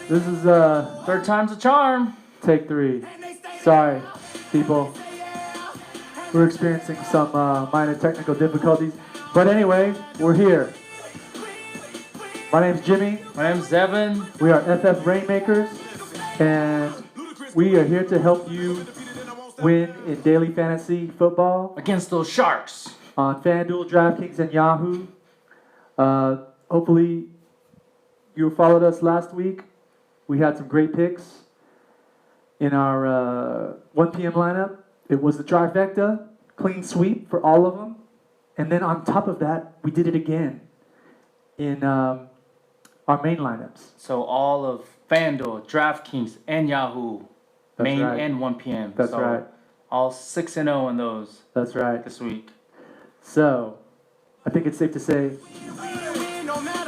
This is third time's a charm. take 3. Sorry, people. We're experiencing some minor technical difficulties. But anyway, we're here. My name's Jimmy. My name's Devin. We are FF Rainmakers, and we are here to help you win in daily fantasy football Against those Sharks. on FanDuel, DraftKings, and Yahoo. Hopefully, you followed us last week. We had some great picks in our 1 p.m. lineup. It was the trifecta, clean sweep for all of them. And then on top of that, we did it again in our main lineups. So all of FanDuel, DraftKings, and Yahoo. That's main right. and 1 p.m. That's so right. All 6-0 in those That's right. this week. So, I think it's safe to say,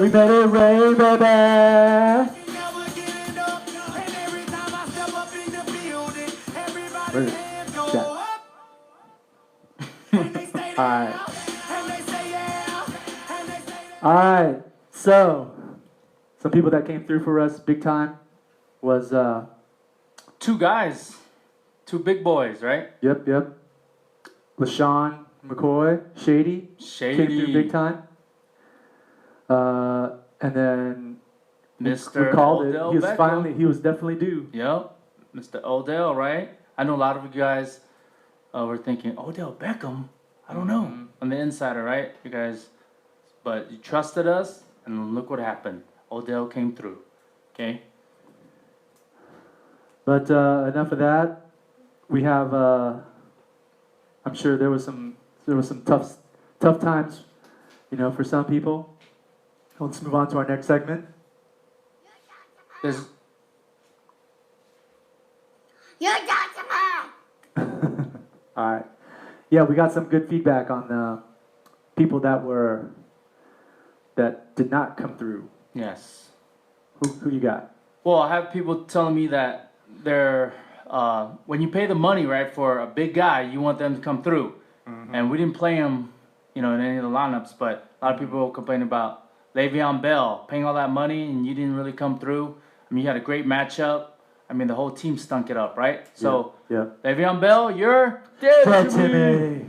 we better rain, baby. Where's that? Alright, so some people that came through for us big time was, Two guys. Two big boys, right? yep, LaShawn McCoy, Shady, came through big time. And then Mr. we called Odell it. Beckham. He was definitely due. Yep. Mr. Odell, right? I know a lot of you guys were thinking, Odell Beckham? I don't know. On the insider, right? You guys, but you trusted us, and look what happened. Odell came through. Okay? But enough of that. We have. I'm sure there was some tough times, for some people. Let's move on to our next segment. There's All right. Yeah, we got some good feedback on people that did not come through. yes. Who you got? Well, I have people telling me that they're when you pay the money, right, for a big guy, you want them to come through. And we didn't play him, in any of the lineups, but a lot of people complain about Le'Veon Bell paying all that money and you didn't really come through. I mean, you had a great matchup. I mean, the whole team stunk it up, right? So, yeah. Le'Veon Bell, you're dead to me.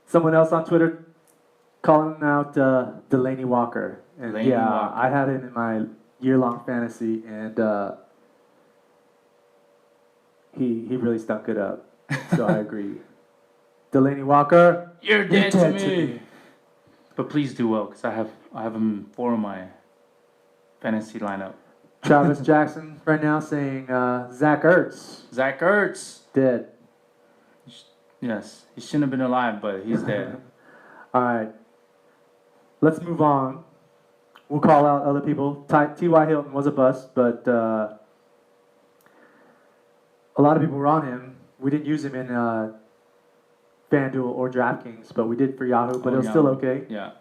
Someone else on Twitter calling out Delaney Walker. And Delaney Walker. I had him in my year-long fantasy, and he really stunk it up. So I agree. Delaney Walker, You're dead to me. But please do well, because I have him in 4 of my fantasy lineup. Travis Jackson right now saying Zach Ertz, Zach Ertz. dead. Yes, he shouldn't have been alive, but he's dead. All right. Let's move on. We'll call out other people. T.Y. Hilton was a bust, but a lot of people were on him. We didn't use him in FanDuel or DraftKings, but we did for Yahoo, but it was still okay. Yeah.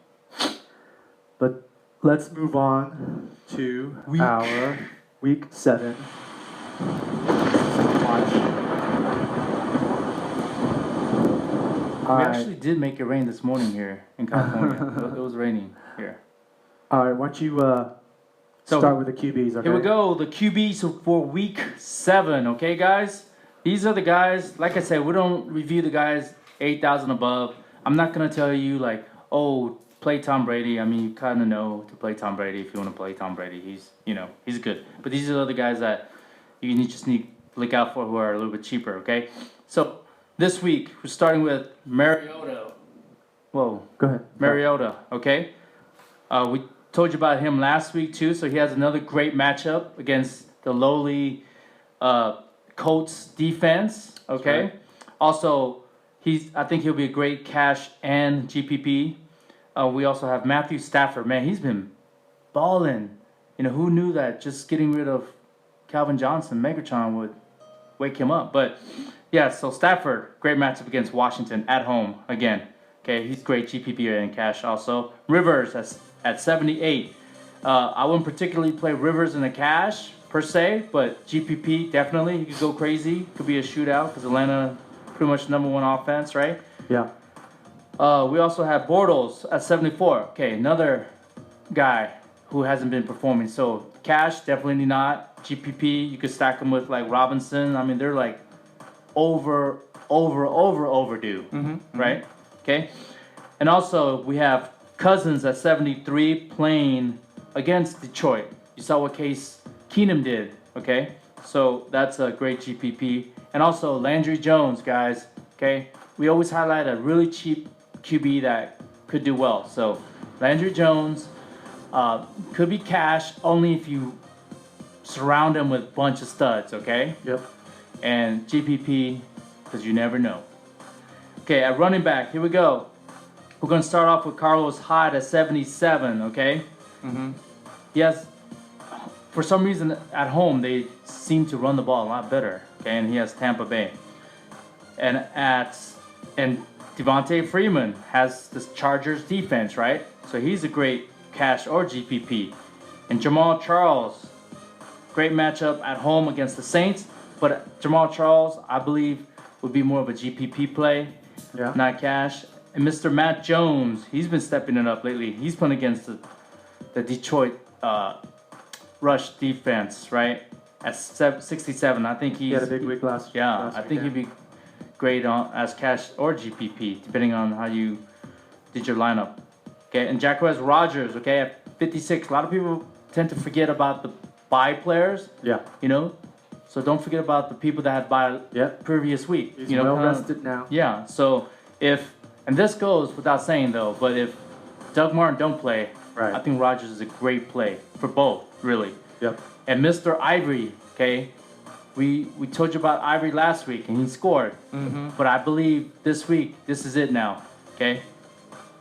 But let's move on to our Week 7. We actually did make it rain this morning here in California. It was raining here. All right, why don't you start with the QBs, okay? Here we go, the QBs for Week 7, okay, guys? These are the guys, like I said, we don't review the guys 8,000 above. I'm not going to tell you, play Tom Brady. I mean, you kind of know to play Tom Brady if you want to play Tom Brady. He's good. But these are the guys that you just need to look out for who are a little bit cheaper, okay? So, this week, we're starting with Mariota. Whoa. Go ahead. Mariota, okay? We told you about him last week, too, so he has another great matchup against the lowly Colts defense, okay? Right. Also, I think he'll be a great cash and GPP. We also have Matthew Stafford. Man, he's been balling. Who knew that just getting rid of Calvin Johnson, Megatron, would wake him up? But, yeah, so Stafford, great matchup against Washington at home again. Okay, he's great GPP and cash also. Rivers at 78. I wouldn't particularly play Rivers in the cash per se, but GPP definitely. He could go crazy. Could be a shootout because Atlanta pretty much #1 offense, right? Yeah. We also have Bortles at 74. Okay, another guy who hasn't been performing. So cash, definitely not. GPP, you could stack them with like Robinson. I mean, they're like overdue, right? Okay. And also we have Cousins at 73 playing against Detroit. You saw what Case Keenum did, okay? So that's a great GPP. And also Landry Jones, guys, okay? We always highlight a really cheap QB that could do well. So Landry Jones could be cash only if you surround him with a bunch of studs, okay? Yep. And GPP, because you never know. Okay, at running back, here we go. We're going to start off with Carlos Hyde at 77, okay? He has, for some reason at home, they seem to run the ball a lot better, okay? And he has Tampa Bay. And Devontae Freeman has this Chargers defense, right? So he's a great cash or GPP. And Jamal Charles, great matchup at home against the Saints. But Jamal Charles, I believe, would be more of a GPP play, not cash. And Mr. Matt Jones, he's been stepping it up lately. He's playing against the Detroit rush defense, right? At 67, I think He had a big week last week. Yeah, I think he'd be great as cash or GPP, depending on how you did your lineup. Okay, and Jacquez Rogers, okay, at 56. A lot of people tend to forget about the bye players. Yeah. You know, so don't forget about the people that had bye previous week. He's well rested now. Yeah. So and this goes without saying though, but if Doug Martin don't play, I think Rogers is a great play for both, really. Yep. And Mr. Ivory, okay, we told you about Ivory last week and he scored. But I believe this week, this is it now, okay?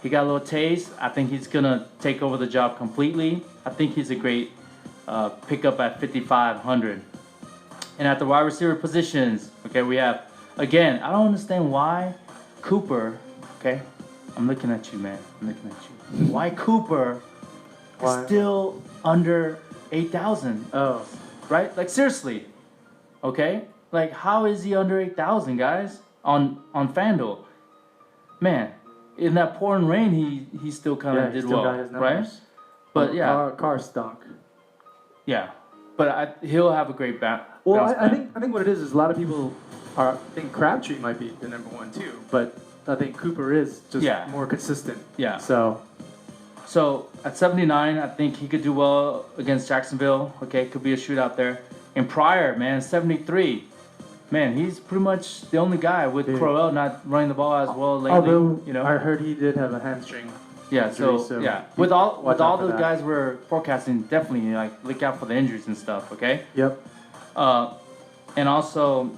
He got a little taste. I think he's going to take over the job completely. I think he's a great pickup at 5,500. And at the wide receiver positions, okay, we have, again, I don't understand why Cooper, okay? I'm looking at you, man. I'm looking at you. Why Cooper is still under 8,000? Oh. Right? Like, seriously. Okay? Like, how is he under 8,000, guys? On FanDuel. Man, in that pouring rain, he still kind of did well, got his right? But car stunk. Yeah, but he'll have a great bounce. Well, I think what it is a lot of people think Crabtree might be the number one too, but I think Cooper is just more consistent. Yeah. So at 79, I think he could do well against Jacksonville. Okay, could be a shootout there. And Pryor, man, 73. Man, he's pretty much the only guy with Crowell not running the ball as well lately. Although, you know, I heard he did have a hamstring. Yeah, injury, with all the guys we're forecasting, definitely like look out for the injuries and stuff. Okay. Yep. And also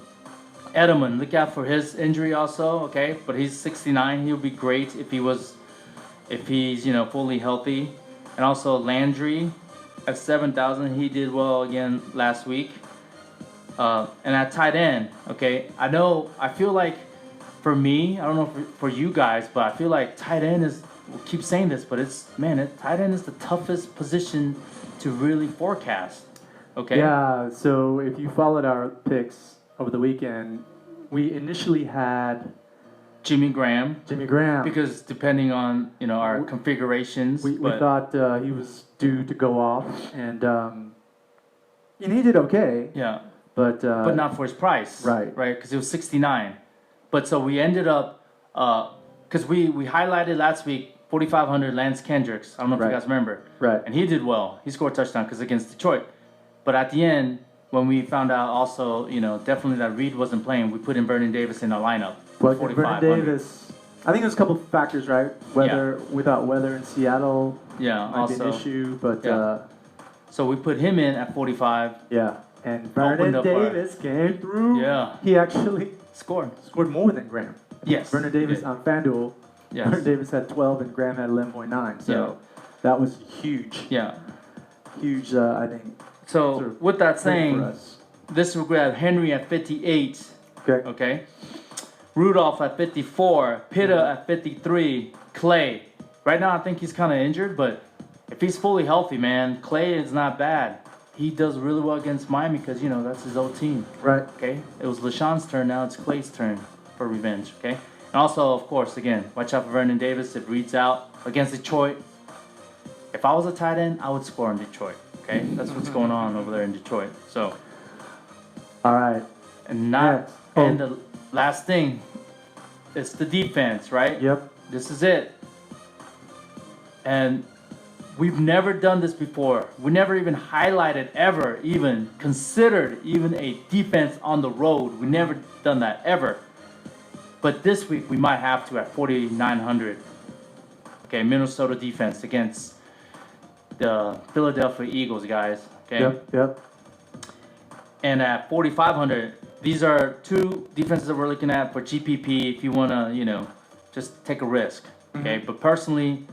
Edelman, look out for his injury also. Okay, but he's 69. He'll be great if he's fully healthy. And also Landry at 7,000, he did well again last week. And at tight end, okay, I feel like for me, I don't know for you guys, but I feel like tight end is, we'll keep saying this, but tight end is the toughest position to really forecast, okay? Yeah, so if you followed our picks over the weekend, we initially had Jimmy Graham. Because depending on, our configurations. We thought he was due to go off, and he did okay. Yeah. But not for his price. Right. Because it was 69. But so we ended up, because we highlighted last week 4,500 Lance Kendricks. I don't know if you guys remember. Right. And he did well. He scored a touchdown because against Detroit. But at the end, when we found out also, definitely that Reed wasn't playing, we put in Vernon Davis in our lineup. But Vernon Davis, I think there's a couple factors, right? We thought weather in Seattle might be an issue, but so we put him in at 45. Yeah. And Vernon Davis came through. Yeah. He actually scored more than Graham. Yes. Vernon Davis on FanDuel. Yes. Vernon Davis had 12 and Graham had 11.9. So that was huge. Yeah. Huge, I think. So with that saying, this will grab Henry at 58. Okay. Rudolph at 54. Pitta at 53. Clay. Right now I think he's kind of injured, but if he's fully healthy, man, Clay is not bad. He does really well against Miami because, that's his old team. Right. Okay? It was LaShawn's turn. Now it's Clay's turn for revenge. Okay? And Also, of course, again, watch out for Vernon Davis. It reads out against Detroit. If I was a tight end, I would score in Detroit. Okay, that's what's going on over there in Detroit. So, All right. and not Yeah. and the last thing, it's the defense, right? Yep. This is it. And we've never done this before. We never even highlighted, ever even considered even a defense on the road. We never done that ever. But this week we might have to at 4,900. Okay, Minnesota defense against the Philadelphia Eagles, guys. Okay. Yep. And at 4,500, these are two defenses that we're looking at for GPP if you want to, just take a risk. Okay. But personally,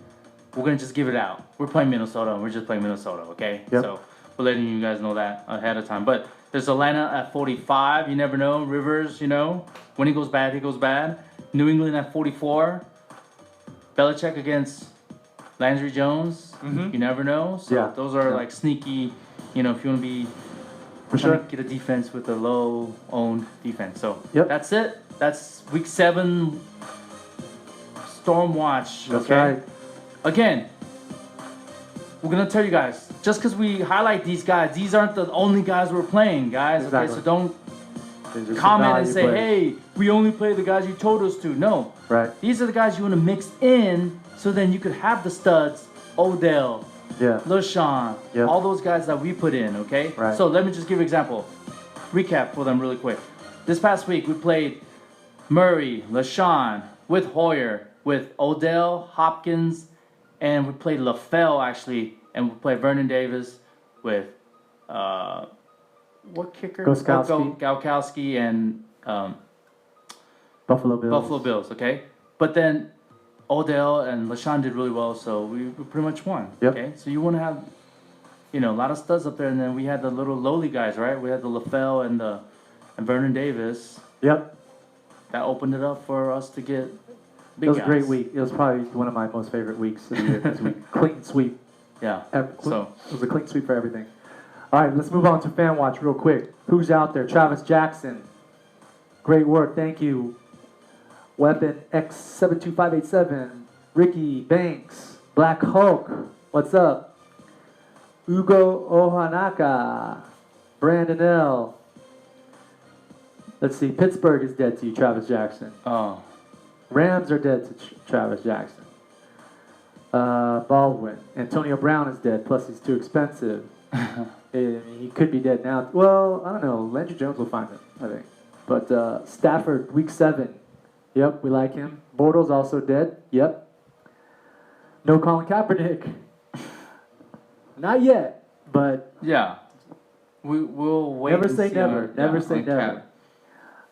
we're going to just give it out. We're playing Minnesota, and we're just playing Minnesota, okay? Yep. So we're letting you guys know that ahead of time. But there's Atlanta at 45. You never know. Rivers, when he goes bad, he goes bad. New England at 44. Belichick against Landry Jones. You never know. So those are like sneaky, if you want to be trying to get a defense with a low-owned defense. So that's it. That's week 7 StormWatch. That's okay? right. Again, we're going to tell you guys, just because we highlight these guys, these aren't the only guys we're playing, guys. Exactly. Okay, so don't comment and say, hey, we only play the guys you told us to. No. Right. These are the guys you want to mix in so then you could have the studs, Odell, LaShawn, all those guys that we put in, okay? Right. So let me just give an example. Recap for them really quick. This past week, we played Murray, LaShawn, with Hoyer, with Odell, Hopkins, and we played LaFell, actually, and we played Vernon Davis with, what kicker? Gałkowski and Buffalo Bills. Buffalo Bills, okay? But then Odell and LaShawn did really well, so we pretty much won, okay? So you want to have, a lot of studs up there, and then we had the little lowly guys, right? We had the LaFell and Vernon Davis. Yep. That opened it up for us to get big It was guys. a great week. It was probably one of my most favorite weeks of the year this week. Clean sweep. Yeah. So it was a clean sweep for everything. All right, let's move on to fan watch real quick. Who's out there? Travis Jackson. Great work. Thank you. Weapon X72587. Ricky Banks. Black Hulk. What's up? Ugo Ohanaka. Brandon L. Let's see. Pittsburgh is dead to you, Travis Jackson. Oh. Rams are dead to Travis Jackson. Baldwin. Antonio Brown is dead, plus he's too expensive. He could be dead now. Well, I don't know. Landry Jones will find him, I think. But Stafford, week 7. Yep, we like him. Bortles also dead. Yep. No Colin Kaepernick. Not yet, but... Yeah. We'll wait. Never say never. Never say never.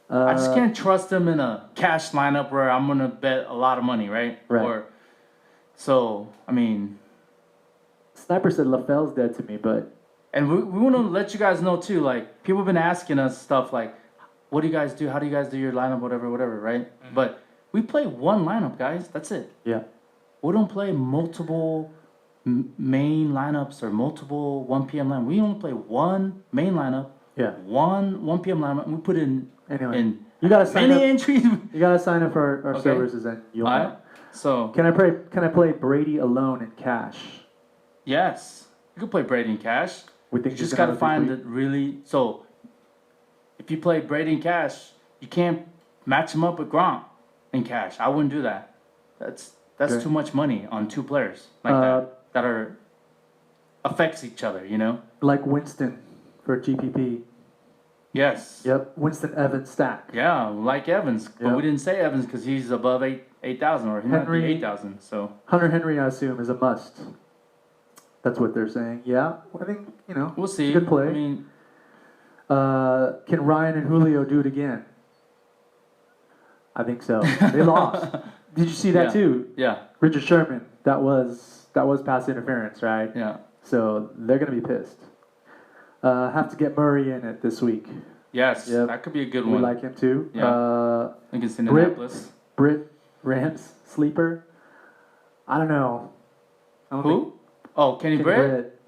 I just can't trust him in a cash lineup where I'm going to bet a lot of money, right? Right. Sniper said LaFell's dead to me, but... And we want to let you guys know, too, like, people have been asking us stuff like, what do you guys do? How do you guys do your lineup? Whatever, right? But we play one lineup, guys. That's it. Yeah. We don't play multiple main lineups or multiple 1 p.m. lineup. We only play one main lineup. Yeah. One p.m. lineup. And we put in... Anyway, you gotta sign up. Entries. You gotta sign up for our services, and you'll know. So can I play Brady alone in cash? Yes, you can play Brady in cash. We think you just gotta find it really. So if you play Brady in cash, you can't match him up with Gronk in cash. I wouldn't do that. That's too much money on 2 players like that are affects each other. Like Winston for GPP. Yes. Yep. Winston Evans stack. Yeah, like Evans, but we didn't say Evans because he's above 8,000 or he might be 8,000. So Hunter Henry, I assume, is a must. That's what they're saying. Yeah, I think we'll see. Good play. I mean, can Ryan and Julio do it again? I think so. They lost. Did you see that too? Yeah. Richard Sherman. That was pass interference, right? Yeah. So they're gonna be pissed. Have to get Murray in it this week. Yes, that could be a good one. We like him too. Yeah. Against Indianapolis. Britt Rams sleeper. I don't know. Who? Oh, Kenny Britt.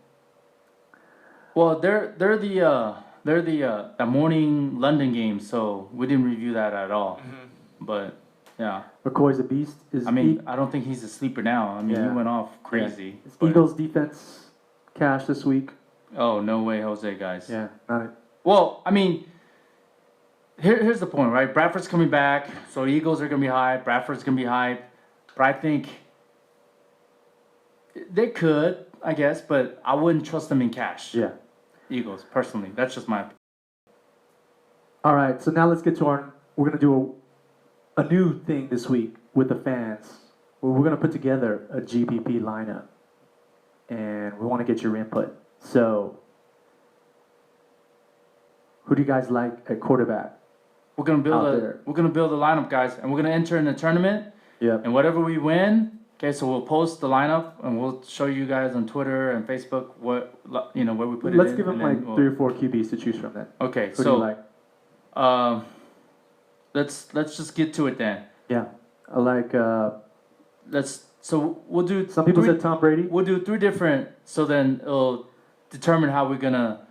Well, they're the morning London game, so we didn't review that at all. But Yeah. McCoy's a beast. I mean, I don't think he's a sleeper now. I mean, he went off crazy. It's Eagles defense cash this week. Oh, no way, Jose, guys. Yeah, not it. Well, I mean, here's the point, right? Bradford's coming back, so Eagles are going to be high. Bradford's going to be high. But I think they could, I guess, but I wouldn't trust them in cash. Yeah. Eagles, personally. That's just my opinion. All right, so now let's get to we're going to do a new thing this week with the fans. We're going to put together a GPP lineup, and we want to get your input. So, who do you guys like at quarterback? We're gonna build a lineup, guys, and we're gonna enter in the tournament. Yeah. And whatever we win, okay, so we'll post the lineup and we'll show you guys on Twitter and Facebook where we put it in. Let's give them like 3 or 4 QBs to choose from then. Okay, Who do you like? Let's just get to it then. Yeah, I like. So we'll do. Some people said Tom Brady. We'll do 3 different. So then it'll determine how we're gonna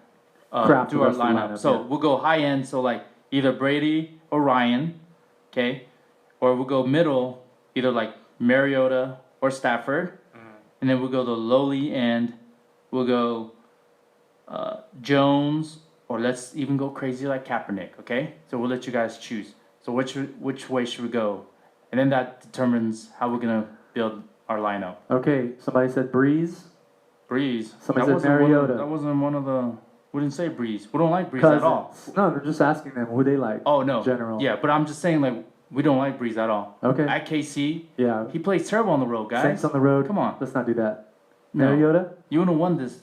do our lineup. So we'll go high end. So like either Brady or Ryan, okay, or we'll go middle, either like Mariota or Stafford, and then we'll go the lowly end. We'll go Jones, or let's even go crazy like Kaepernick. Okay, so we'll let you guys choose. So which way should we go? And then that determines how we're gonna build our lineup. Okay, somebody said Breeze. Breeze. Somebody said Mariota. That wasn't one of the. We didn't say Breeze. We don't like Breeze at all. No, they're just asking them who they like. Oh no. In general. Yeah, but I'm just saying like we don't like Breeze at all. Okay. At KC. Yeah. He plays terrible on the road, guys. Saints on the road. Come on. Let's not do that. No. Mariota. You wanna win this?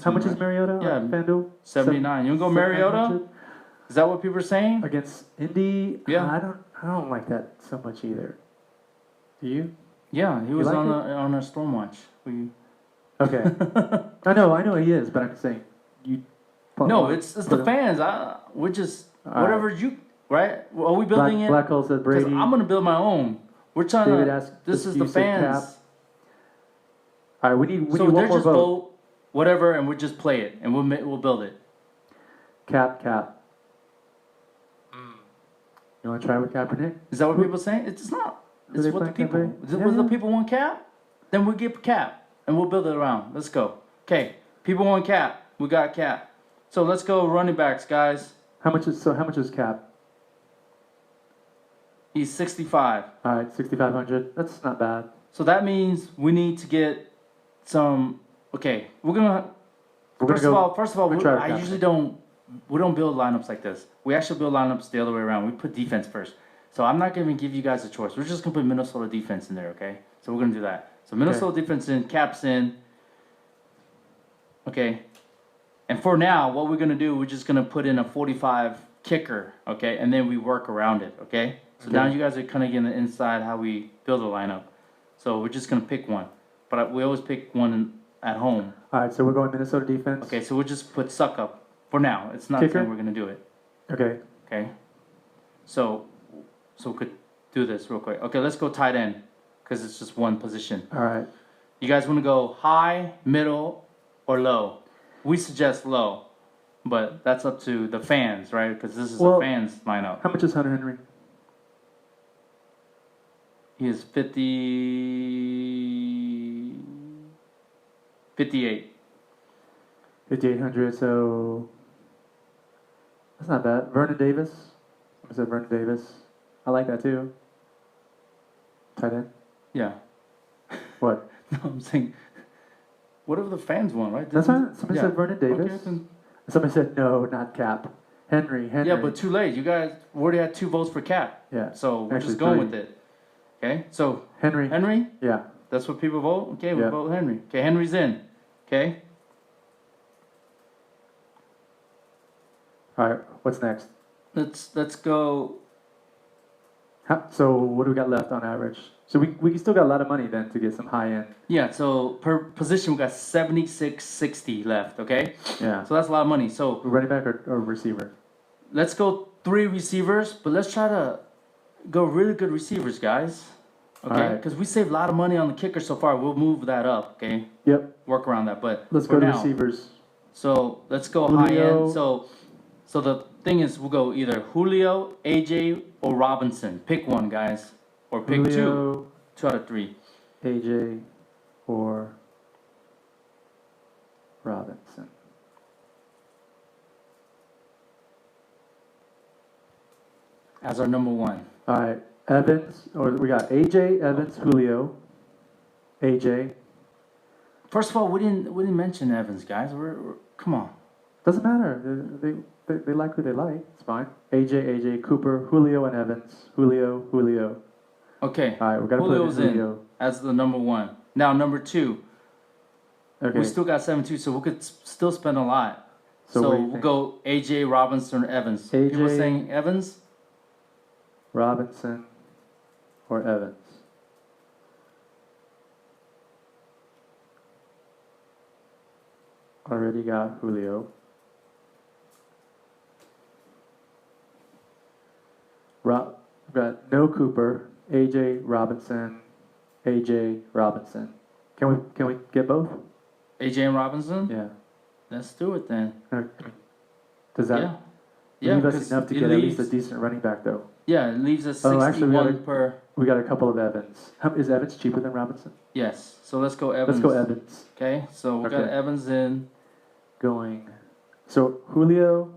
How much is Mariota? Yeah. FanDuel. 79. You wanna go Mariota? Is that what people are saying? Against Indy? Yeah. I don't like that so much either. Do you? Yeah, he was like on our StormWatch. Okay. I know he is, but I'm saying you. No, it's the fans. We're just whatever you right. Are we building it? Black Hole said Brady. I'm gonna build my own. We're trying David to. asked, This is the fans. All right, we need so one they're more just vote whatever, and we'll just play it, and we'll build it. Cap. You want to try with Kaepernick? Is that what people are saying? It's not. It's what the people. Yeah. The people want Cap, then we'll get Cap, and we'll build it around. Let's go. Okay, people want Cap. We got Cap. So let's go running backs, guys. How much is Cap? He's 65. All right, 6,500. That's not bad. So that means we need to get some. Okay, First of all, I usually don't. We don't build lineups like this. We actually build lineups the other way around. We put defense first. So I'm not going to give you guys a choice. We're just going to put Minnesota defense in there, okay? So we're going to do that. So Minnesota defense in, Cap's in. Okay. And for now, what we're going to do, we're just going to put in a 45 kicker, okay? And then we work around it, okay? So now you guys are kind of getting inside how we build a lineup. So we're just going to pick one. But we always pick one at home. All right, so we're going Minnesota defense. Okay, so we'll just put suck up for now. It's not saying we're going to do it. Okay. Okay. So we could do this real quick. Okay, let's go tight end because it's just one position. All right. You guys want to go high, middle, or low? We suggest low, but that's up to the fans, right? Because this is a fans lineup. How much is Hunter Henry? He is 58. 5,800, so that's not bad. Vernon Davis. I said Vernon Davis. I like that too. Tight end. Yeah. What? No, I'm saying whatever the fans want, right? That's right. Somebody said Vernon Davis. Okay, somebody said no, not Cap. Henry. Yeah, but too late. You guys already had 2 votes for Cap. Yeah. So we're just going with it. Okay. So Henry. Yeah. That's what people vote. Okay, we vote Henry. Okay, Henry's in. Okay. All right. What's next? Let's go. So what do we got left on average? So we still got a lot of money then to get some high end. Yeah. So per position we got 76.60 left. Okay. Yeah. So that's a lot of money. So running back or receiver. Let's go 3 receivers, but let's try to go really good receivers, guys. Okay. Because we saved a lot of money on the kicker so far. We'll move that up. Okay. Yep. Work around that, but let's go to receivers. So let's go high end. So the thing is, we'll go either Julio, AJ, or Robinson. Pick one, guys. or pick Julio, 2 out of 3. AJ, or Robinson. As our number 1. All right, Evans, or we got AJ, Evans, Julio, AJ. First of all, we didn't mention Evans, guys. We're come on. Doesn't matter. They like who they like. It's fine. AJ, Cooper, Julio, and Evans. Julio. Okay. All right, we gotta Julio's put in Julio. as the number 1. Now number 2. Okay. We still got 72, so we could still spend a lot. So what do you we'll think? go AJ, Robinson, or Evans. AJ. People saying Evans. Robinson, or Evans. Already got Julio. Got no Cooper. AJ Robinson. AJ Robinson. Can we get both? AJ and Robinson. Yeah. Let's do it then. Does that Yeah, leave us 'cause enough to it get at least a leaves- decent running back though? Yeah, it leaves us Oh, 61 actually, we gotta- per. We got a couple of Evans. Is Evans cheaper than Robinson? Yes. So let's go Evans. Let's go Evans. Okay. So we got Okay. Evans in. Going. So Julio,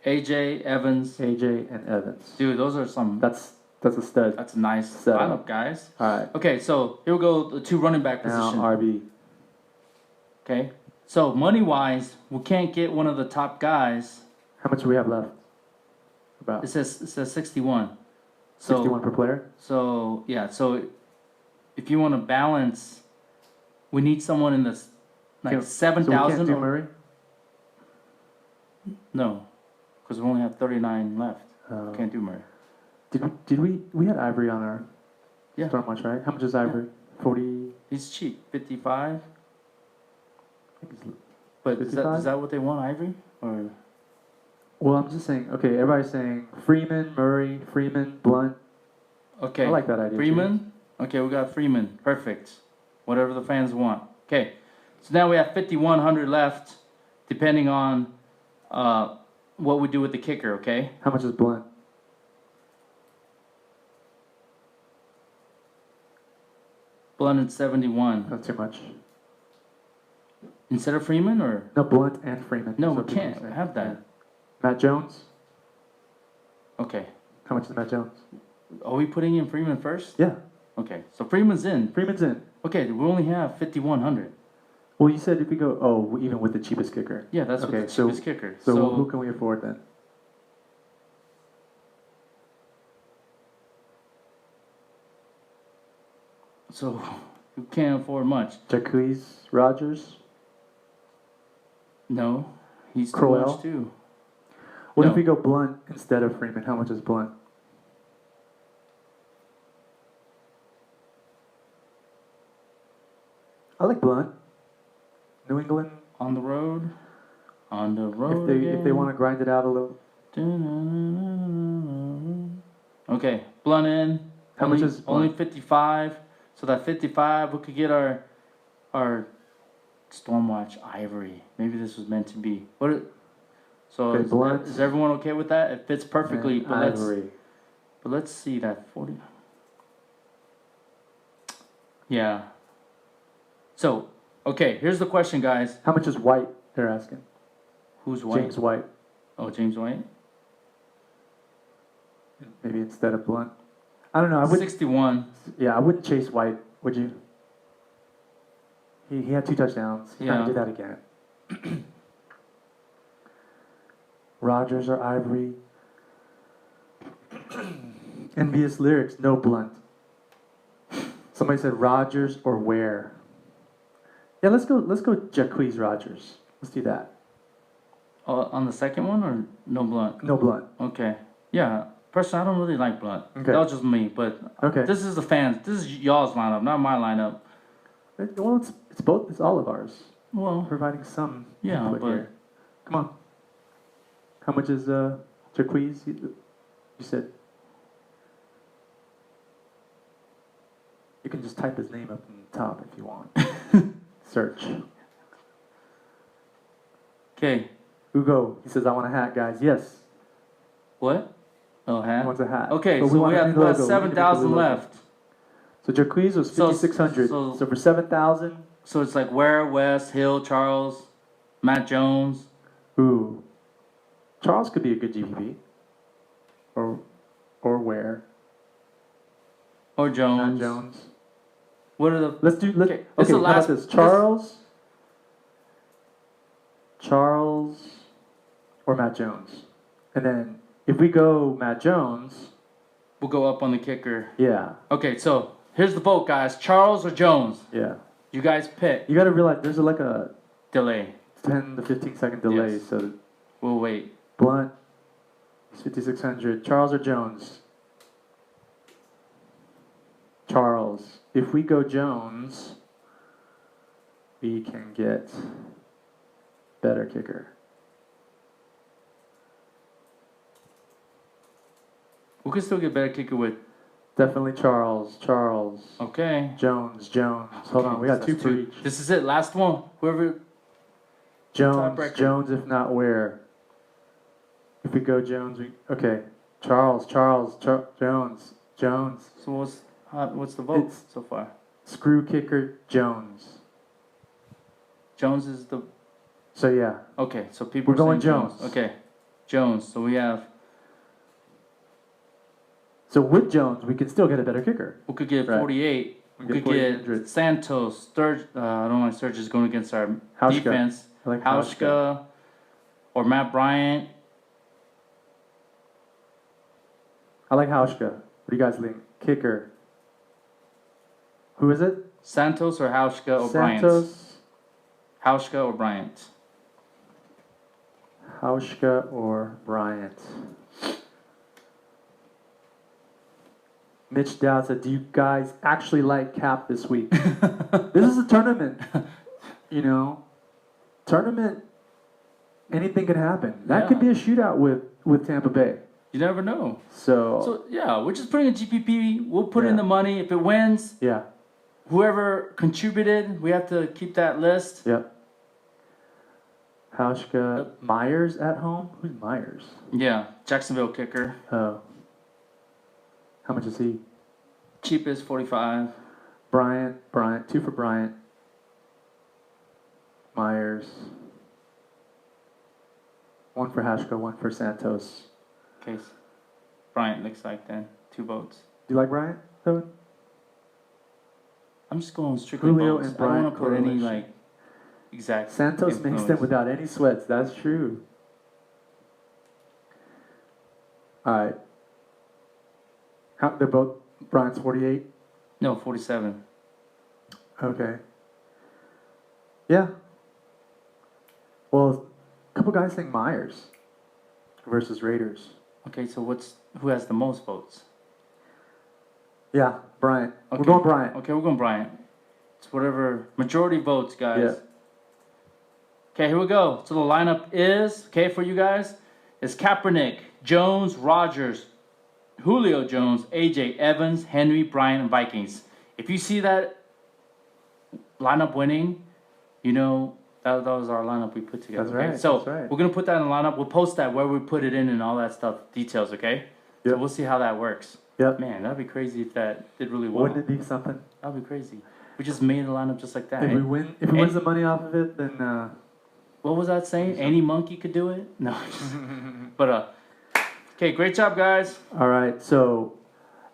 AJ, Evans. AJ, and Evans. Dude, those are some. That's a stud. That's a nice Setup. lineup, guys. All right. Okay, so here we go. The 2 running back Now position. RB. Okay. So money wise, we can't get one of the top guys. How much do we have left? About It says 61. So 61 per player. So yeah. So if you want to balance, we need someone in this like So we 7,000. can't do Murray. No, because we only have 39 left. Uh, Can't do Murray. Did we had Ivory on our Yeah. StormWatch, right? How much is Ivory? 40. He's cheap, 55. I think he's- But is 55? that what they want, Ivory? Or Well, I'm just saying. Okay, everybody's saying Freeman, Murray, Freeman, Blunt. okay, I like that idea. too. Freeman. Okay, we got Freeman. Perfect. Whatever the fans want. Okay, so now we have 5,100 left, depending on what we do with the kicker. Okay. How much is Blunt? Blunt at 71 Not too much. instead of Freeman, or No, Blunt and Freeman. no, That's we what people can't say. have that. Yeah. Matt Jones. Okay. How much is Matt Jones? Are we putting in Freeman first? Yeah, Okay, so Freeman's in. Freeman's in. Okay, we only have 5,100. Well, you said if we go, oh, even with the cheapest kicker. Yeah, that's Okay, with the so- cheapest kicker. So who can we afford then? So you can't afford much. Jacquizz Rogers. No, he's too Crowell? much too. What No. if we go Blunt instead of Freeman? How much is Blunt? I like Blunt. New England. On the road. On the If road. they want to grind it out a little. Okay, Blunt in. How only, much is only Blunt? 55. So that 55, we could get our StormWatch Ivory. Maybe this was meant to be. So Okay, Blunt. is everyone okay with that? It fits perfectly. And But Ivory. let's see that 40. Yeah. So okay, here's the question, guys. How much is White? They're asking. Who's White? James White. Oh, James White. Maybe instead of Blunt. I don't know. I would. 61. Yeah, I wouldn't chase White. Would you? He had 2 touchdowns. He's not gonna do that again. Rogers or Ivory. Envious lyrics. No Blunt. Somebody said Rogers or Ware. Yeah, let's go. Let's go. Jacquizz Rogers. Let's do that. On the second one, or no Blunt? No Blunt. Okay. Yeah. Personally, I don't really like Blunt. Okay. That was just me, but Okay. this is the fans. This is y'all's lineup, not my lineup. Well, it's both. It's all of ours. Well, Providing some Yeah, input but- here. Come on. How much is Jacquizz? You said. You can just type his name up in the top if you want. Search. okay. Ugo. He says, "I want a hat, guys." Yes. What? Oh, He hat. wants a hat. Okay, But so want we a have new logo. We about need to make a 7,000 new logo. left. So Jaquiz was 5,600. so- So for 7,000, So it's like Ware, West, Hill, Charles, Matt Jones. ooh, Charles could be a good GPP. Or where? Or Matt Jones. Jones. What are the? Let's do. Let, Okay, okay, this is the how about last- this? Charles, or Matt Jones, and then if we go Matt Jones, We'll go up on the kicker. yeah, Okay, so here's the vote, guys. Charles or Jones? yeah. You guys pick. You got to realize there's like a Delay. 10 to 15-second delay. Yes. So We'll wait. Blunt, he's 5,600. Charles or Jones? Charles. If we go Jones, we can get better kicker. We could still get better kicker with. Definitely Charles. Okay. Jones. Hold on, we got That's two for each. This is it. Last one. Whoever. Tiebreaker. Jones, if not where. If we go Jones, okay. Jones. So what's the vote It's- so far? Screw kicker Jones. Jones is the. So yeah, Okay, so people. We're are going saying Jones. Okay, Jones. So we have. so with Jones, we can still get a better kicker. We could get Right. 48. We We could get get 4,800. Santos. Sturge. I don't like Sturgis going against our Hauschka. defense. I like Hauschka or Matt Bryant. I like Hauschka. What do you guys think? Kicker. Who is it? Santos or Hauschka or Bryant. Santos, Hauschka or Bryant. Hauschka, or Bryant. Mitch Dow said, do you guys actually like Cap this week? This is a tournament. You know, tournament, anything can happen. That Yeah. could be a shootout with Tampa Bay. You never know. So, So yeah, we're just putting a GPP. We'll put in Yeah. the money. If it wins, yeah, whoever contributed, we have to keep that list. yep. Hauschka, Myers at home? Who's Myers? Yeah, Jacksonville kicker. Oh. How much is he? Cheapest 45. Bryant, 2 for Bryant. Myers. 1 for Hauschka, 1 for Santos. Okay, Bryant looks like then 2 votes. Do you like Bryant, though? I'm just going strictly Julio votes. and I don't want Bryant to put any correlation. like exact. Santos makes them influence. without any sweats. That's true. All right. They're both Bryant's 48. No, 47. Okay. Yeah. Well, a couple guys think Myers versus Raiders. Okay, so who has the most votes? Yeah, Bryant. Okay. We're going Bryant. Okay, we're going Bryant. It's whatever majority votes, guys. Yeah. Okay, here we go. So the lineup is for you guys. It's Kaepernick, Jones, Rogers, Julio Jones, AJ Evans, Henry, Bryant, and Vikings. If you see that lineup winning, you know that was our lineup we put together. That's okay? right, So that's right. we're gonna put that in the lineup. We'll post that where we put it in and all that stuff, details. Okay. So Yep. we'll see how that works. Yep. Man, that'd be crazy if that did really well. Wouldn't it be something? That'd be crazy. We just made a lineup just like that. If we And win, if we win the money off of it, then what was that saying? Any monkey could do it? No. But okay, great job, guys. all right. So,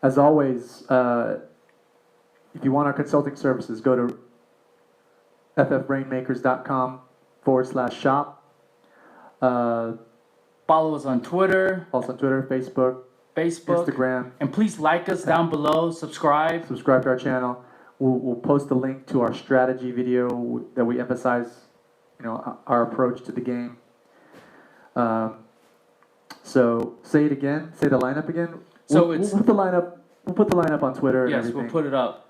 as always, if you want our consulting services, go to ffbrainmakers.com/shop. Follow us on Twitter, Also on Twitter, Facebook, Facebook, Instagram. and please like us down below. Subscribe. Subscribe to our channel. We'll post a link to our strategy video that we emphasize, you know, our approach to the game. So say it again. Say the lineup again. So we'll it's- put the lineup. We'll put the lineup on Twitter. Yes, and everything. we'll put it up.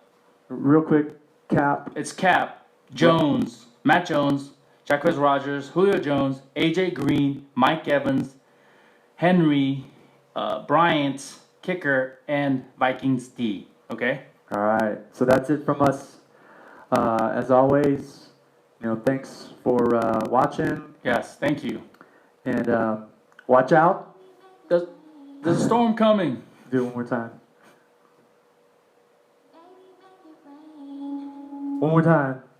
Real quick. Cap. It's Cap, Jones, Matt Jones, Jacquez Rogers, Julio Jones, AJ Green, Mike Evans, Henry, Bryant, kicker, and Vikings D. Okay? All right. So that's it from us. As always, you know, thanks for watching, Yes, thank you. and watch out. There's a storm coming. Do it one more time. One more time.